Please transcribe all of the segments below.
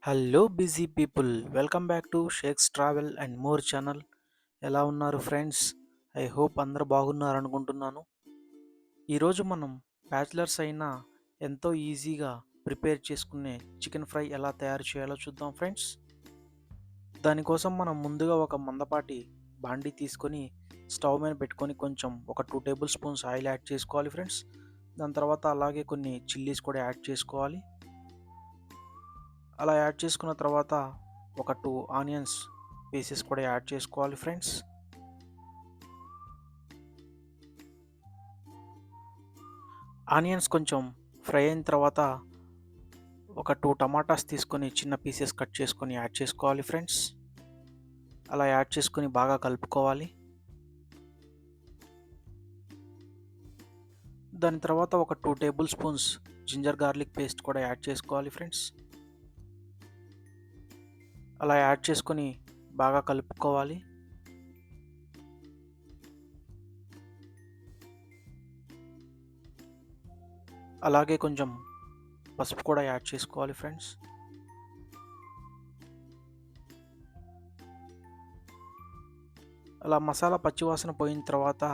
Hello busy people, welcome back to shakes travel and more channel. ఎలా ఉన్నారు friends? I hope అందరూ బాగున్నారు అనుకుంటున్నాను. ఈరోజు మనం బ్యాచిలర్స్ అయినా ఎంతో ఈజీగా ప్రిపేర్ చేసుకునే చికెన్ ఫ్రై ఎలా తయారు చేయాలో చూద్దాం ఫ్రెండ్స్. దానికోసం మనం ముందుగా ఒక మందపాటి బాండీ తీసుకొని స్టవ్ మీద పెట్టుకొని కొంచెం ఒక 2 టేబుల్ స్పూన్స్ ఆయిల్ యాడ్ చేసుకోవాలి ఫ్రెండ్స్. దాని తర్వాత అలాగే కొన్ని చిల్లీస్ కూడా యాడ్ చేసుకోవాలి. అలా యాడ్ చేసుకున్న తర్వాత ఒక 2 ఆనియన్స్ పీసెస్ కూడా యాడ్ చేసుకోవాలి ఫ్రెండ్స్. ఆనియన్స్ కొంచెం ఫ్రై అయిన తర్వాత ఒక 2 టమాటాస్ తీసుకొని చిన్న పీసెస్ కట్ చేసుకొని యాడ్ చేసుకోవాలి ఫ్రెండ్స్. అలా యాడ్ చేసుకొని బాగా కలుపుకోవాలి. దాని తర్వాత ఒక 2 table spoons ginger garlic paste కూడా యాడ్ చేసుకోవాలి ఫ్రెండ్స్. అలా యాడ్ చేసుకొని బాగా కలుపుకోవాలి. అలాగే కొంచెం పసుపు కూడా యాడ్ చేసుకోవాలి ఫ్రెండ్స్. అలా మసాలా పచ్చివాసన పోయిన తర్వాత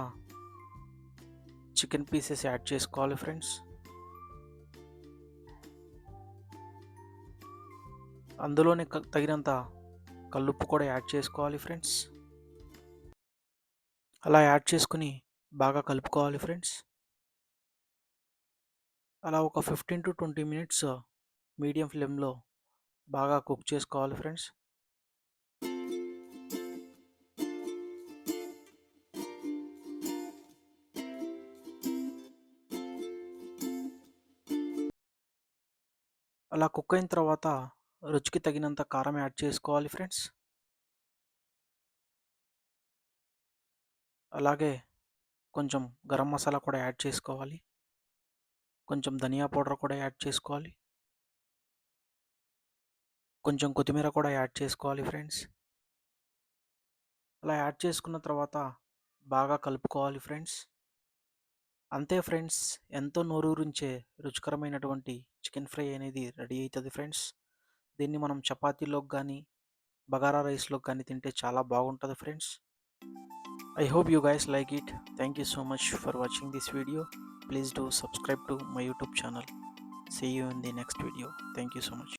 చికెన్ పీసెస్ యాడ్ చేసుకోవాలి ఫ్రెండ్స్. అందులోనే తగినంత కల్లుప్పు కూడా యాడ్ చేసుకోవాలి ఫ్రెండ్స్. అలా యాడ్ చేసుకుని బాగా కలుపుకోవాలి ఫ్రెండ్స్. అలా ఒక 15 to 20 మినిట్స్ మీడియం ఫ్లేమ్లో బాగా కుక్ చేసుకోవాలి ఫ్రెండ్స్. అలా కుక్ అయిన తర్వాత రుచికి తగినంత కారం యాడ్ చేసుకోవాలి ఫ్రెండ్స్. అలాగే కొంచెం గరం మసాలా కూడా యాడ్ చేసుకోవాలి. కొంచెం ధనియా పౌడర్ కూడా యాడ్ చేసుకోవాలి. కొంచెం కొత్తిమీర కూడా యాడ్ చేసుకోవాలి ఫ్రెండ్స్. అలా యాడ్ చేసుకున్న తర్వాత బాగా కలుపుకోవాలి ఫ్రెండ్స్. అంతే ఫ్రెండ్స్, ఎంతో నోరూరించే రుచికరమైనటువంటి చికెన్ ఫ్రై అనేది రెడీ అవుతుంది ఫ్రెండ్స్. దీన్ని మనం చపాతీలోకి కానీ బగారా రైస్లోకి కానీ తింటే చాలా బాగుంటుంది friends. I hope you guys like it. Thank you so much for watching this video. Please do subscribe to my YouTube channel. See you in the next video. Thank you so much.